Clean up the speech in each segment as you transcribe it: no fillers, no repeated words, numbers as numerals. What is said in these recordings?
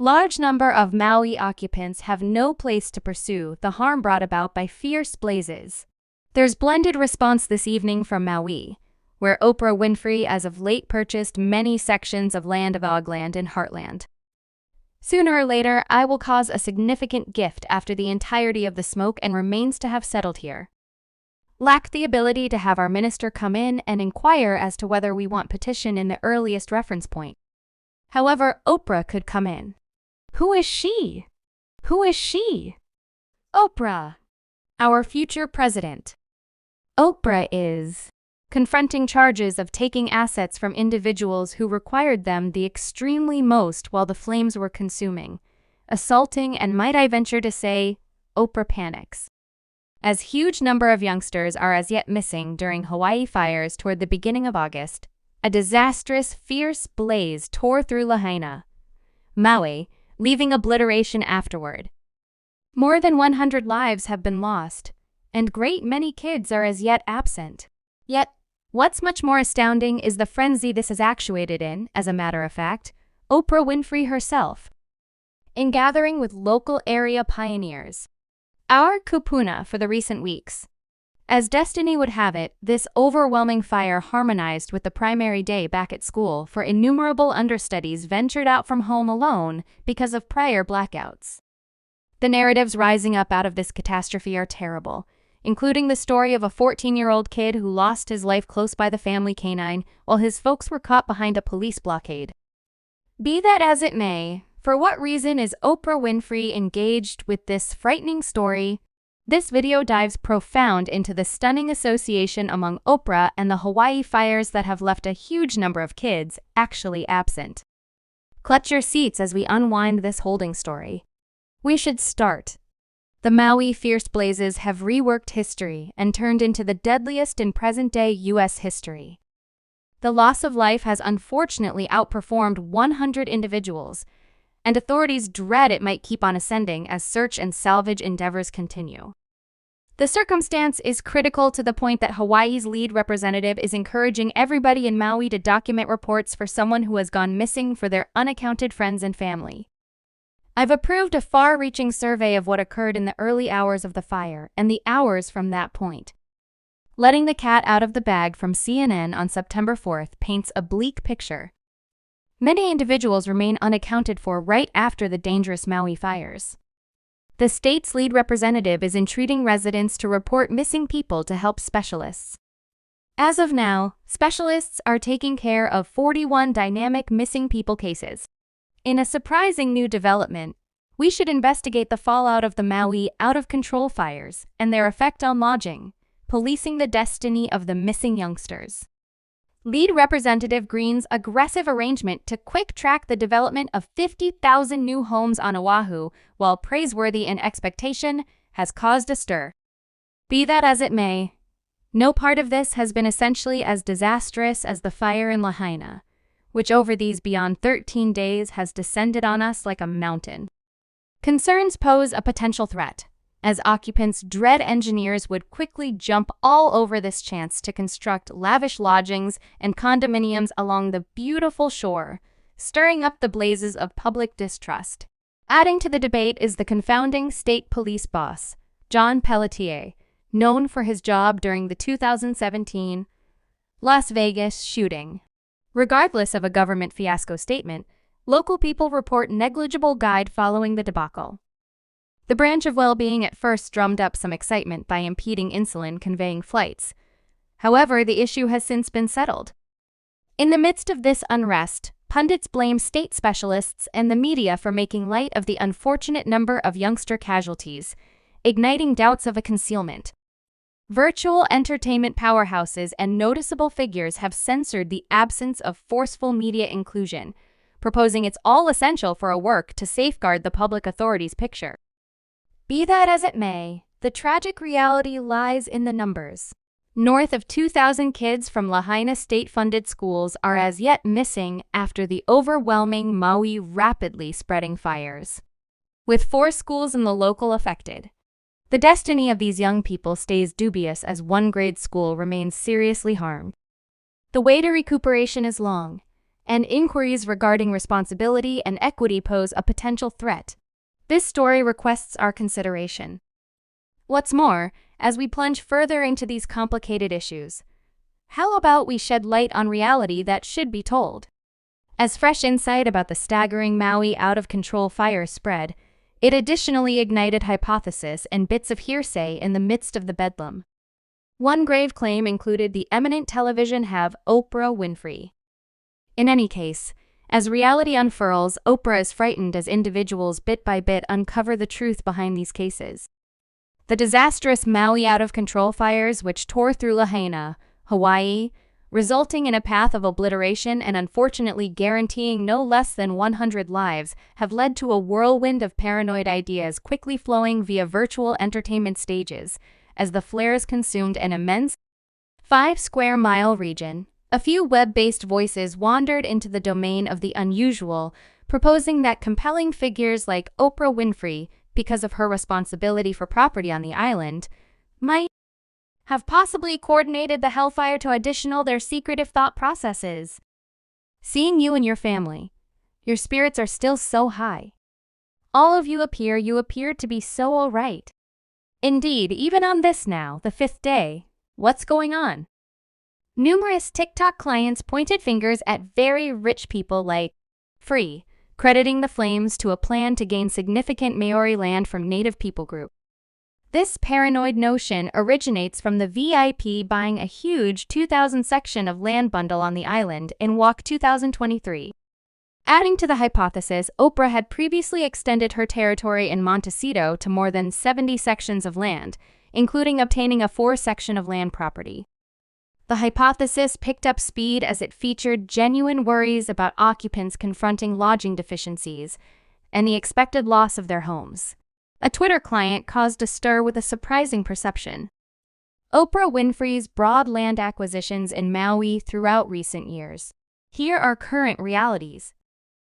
Large number of Maui occupants have no place to pursue the harm brought about by fierce blazes. There's blended response this evening from Maui, where Oprah Winfrey as of late purchased many sections of land of Ogland in Heartland. Sooner or later, I will cause a significant gift after the entirety of the smoke and remains to have settled here. Lack the ability to have our minister come in and inquire as to whether we want petition in the earliest reference point. However, Oprah could come in. Who is she? Who is she? Oprah, our future president. Oprah is confronting charges of taking assets from individuals who required them the extremely most while the flames were consuming, assaulting, and might I venture to say, Oprah panics. As huge number of youngsters are as yet missing during Hawaii fires toward the beginning of August, a disastrous, fierce blaze tore through Lahaina, Maui, leaving obliteration afterward. More than 100 lives have been lost, and great many kids are as yet absent. Yet, what's much more astounding is the frenzy this is actuated in, as a matter of fact, Oprah Winfrey herself. In gathering with local area pioneers, our kupuna for the recent weeks. As destiny would have it, this overwhelming fire harmonized with the primary day back at school, for innumerable understudies ventured out from home alone because of prior blackouts. The narratives rising up out of this catastrophe are terrible, including the story of a 14-year-old kid who lost his life close by the family canine while his folks were caught behind a police blockade. Be that as it may, for what reason is Oprah Winfrey engaged with this frightening story? This video dives profound into the stunning association among Oprah and the Hawaii fires that have left a huge number of kids actually absent. Clutch your seats as we unwind this holding story. We should start. The Maui fierce blazes have reworked history and turned into the deadliest in present-day U.S. history. The loss of life has unfortunately outperformed 100 individuals, and authorities dread it might keep on ascending as search and salvage endeavors continue. The circumstance is critical to the point that Hawaii's lead representative is encouraging everybody in Maui to document reports for someone who has gone missing for their unaccounted friends and family. I've approved a far-reaching survey of what occurred in the early hours of the fire and the hours from that point. Letting the cat out of the bag from CNN on September 4th paints a bleak picture. Many individuals remain unaccounted for right after the dangerous Maui fires. The state's lead representative is entreating residents to report missing people to help specialists. As of now, specialists are taking care of 41 dynamic missing people cases. In a surprising new development, we should investigate the fallout of the Maui out-of-control fires and their effect on lodging, policing the destiny of the missing youngsters. Lead Representative Green's aggressive arrangement to quick-track the development of 50,000 new homes on Oahu, while praiseworthy in expectation, has caused a stir. Be that as it may, no part of this has been essentially as disastrous as the fire in Lahaina, which over these beyond 13 days has descended on us like a mountain. Concerns pose a potential threat, as occupants dread engineers would quickly jump all over this chance to construct lavish lodgings and condominiums along the beautiful shore, stirring up the blazes of public distrust. Adding to the debate is the confounding state police boss, John Pelletier, known for his job during the 2017 Las Vegas shooting. Regardless of a government fiasco statement, local people report negligible guide following the debacle. The branch of well-being at first drummed up some excitement by impeding insulin conveying flights. However, the issue has since been settled. In the midst of this unrest, pundits blame state specialists and the media for making light of the unfortunate number of youngster casualties, igniting doubts of a concealment. Virtual entertainment powerhouses and noticeable figures have censored the absence of forceful media inclusion, proposing it's all essential for a work to safeguard the public authorities' picture. Be that as it may, the tragic reality lies in the numbers. North of 2,000 kids from Lahaina state-funded schools are as yet missing after the overwhelming Maui rapidly spreading fires. With 4 schools in the local affected, the destiny of these young people stays dubious as one grade school remains seriously harmed. The way to recuperation is long, and inquiries regarding responsibility and equity pose a potential threat. This story requests our consideration. What's more, as we plunge further into these complicated issues, how about we shed light on reality that should be told? As fresh insight about the staggering Maui out-of-control fire spread, it additionally ignited hypotheses and bits of hearsay in the midst of the bedlam. One grave claim included the eminent television have Oprah Winfrey. In any case, as reality unfurls, Oprah is frightened as individuals bit by bit uncover the truth behind these cases. The disastrous Maui out-of-control fires, which tore through Lahaina, Hawaii, resulting in a path of obliteration and unfortunately guaranteeing no less than 100 lives, have led to a whirlwind of paranoid ideas quickly flowing via virtual entertainment stages, as the flares consumed an immense 5-square-mile region. A few web-based voices wandered into the domain of the unusual, proposing that compelling figures like Oprah Winfrey, because of her responsibility for property on the island, might have possibly coordinated the hellfire to additional their secretive thought processes. Seeing you and your family, your spirits are still so high. All of you appear to be so all right. Indeed, even on this now, the 5th day, what's going on? Numerous TikTok clients pointed fingers at very rich people like Free, crediting the flames to a plan to gain significant Maori land from Native people group. This paranoid notion originates from the VIP buying a huge 2,000 section of land bundle on the island in WAC 2023. Adding to the hypothesis, Oprah had previously extended her territory in Montecito to more than 70 sections of land, including obtaining a 4-section of land property. The hypothesis picked up speed as it featured genuine worries about occupants confronting lodging deficiencies and the expected loss of their homes. A Twitter client caused a stir with a surprising perception. Oprah Winfrey's broad land acquisitions in Maui throughout recent years. Here are current realities.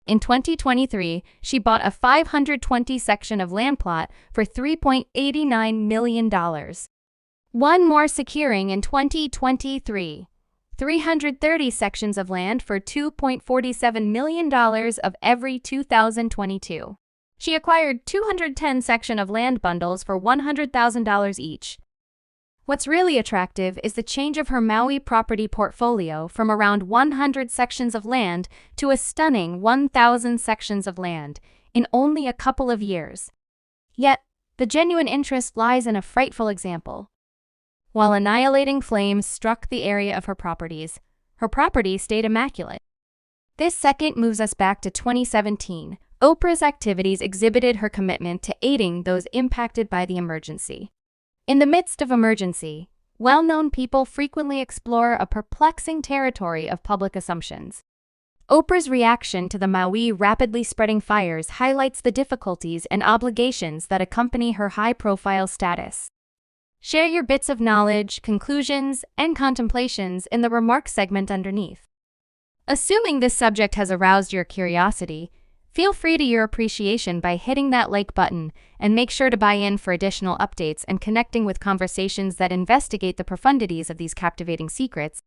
In 2023, she bought a 520 section of land plot for $3.89 million. One more securing in 2023, 330 sections of land for $2.47 million of every 2022. She acquired 210 section of land bundles for $100,000 each. What's really attractive is the change of her Maui property portfolio from around 100 sections of land to a stunning 1,000 sections of land in only a couple of years. Yet, the genuine interest lies in a frightful example. While annihilating flames struck the area of her property stayed immaculate. This second moves us back to 2017. Oprah's activities exhibited her commitment to aiding those impacted by the emergency. In the midst of emergency, well-known people frequently explore a perplexing territory of public assumptions. Oprah's reaction to the Maui rapidly spreading fires highlights the difficulties and obligations that accompany her high-profile status. Share your bits of knowledge, conclusions, and contemplations in the remarks segment underneath. Assuming this subject has aroused your curiosity, feel free to your appreciation by hitting that like button, and make sure to buy in for additional updates and connecting with conversations that investigate the profundities of these captivating secrets.